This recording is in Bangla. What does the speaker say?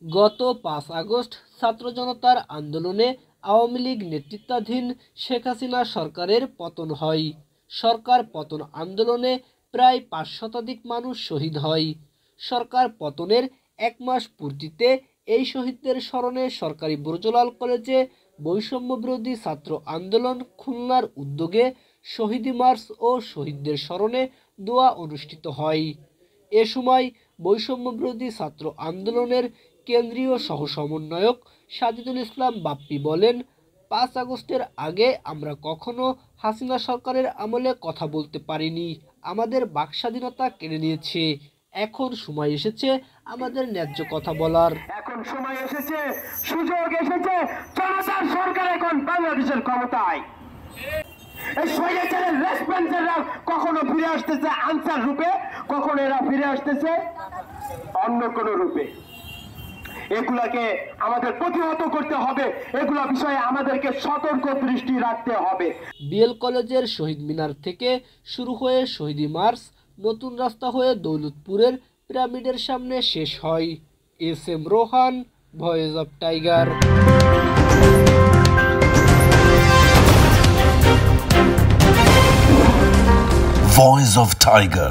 গত ৫ আগস্ট ছাত্র জনতার আন্দোলনে আওয়ামী লীগ নেতৃত্বাধীন শেখ হাসিনা সরকারের পতন হয়। সরকার পতন আন্দোলনে প্রায় ৫ শতাধিক মানুষ শহীদ হয়। সরকার পতনের ১ মাস পূর্তিতে এই শহীদদের স্মরণে সরকারি বুরজলাল কলেজে বৈষম্য বিরোধী ছাত্র আন্দোলন খুলনার উদ্যোগে শহীদি মার্চ ও শহীদদের স্মরণে দোয়া অনুষ্ঠিত হয়। এ সময় বৈষম্য বিরোধী ছাত্র আন্দোলনের কেন্দ্রীয় সহ-সমন্বয়ক সাজিদুল ইসলাম বাপ্পি বলেন, ৫ আগস্টের আগে আমরা কখনো হাসিনা সরকারের আমলে কথা বলতে পারিনি। আমাদের বাকস্বাধীনতা কেড়ে নিয়েছে। এখন সময় এসেছে আমাদের ন্যায্য কথা বলার। এখন সময় এসেছে, সুযোগ এসেছে, জনতার সরকার এখন বাংলাদেশের ক্ষমতায়। এই স্বৈরাচারের রেসপন্সাররা কখনো ফিরে আসতেছে আনসার রূপে, কখনো এরা ফিরে আসতেছে অন্য কোনো রূপে। এগুলাকে আমাদের প্রতিহত করতে হবে, এগুলা বিষয়ে আমাদেরকে সতর্ক দৃষ্টি রাখতে হবে। বিএল কলেজের শহীদ মিনার থেকে শুরু হয়ে শহীদি মার্চ নতুন রাস্তা হয়ে দৌলতপুরের পিরামিডের সামনে শেষ হয়। SM. Rohan, voice of tiger. Voice of Tiger.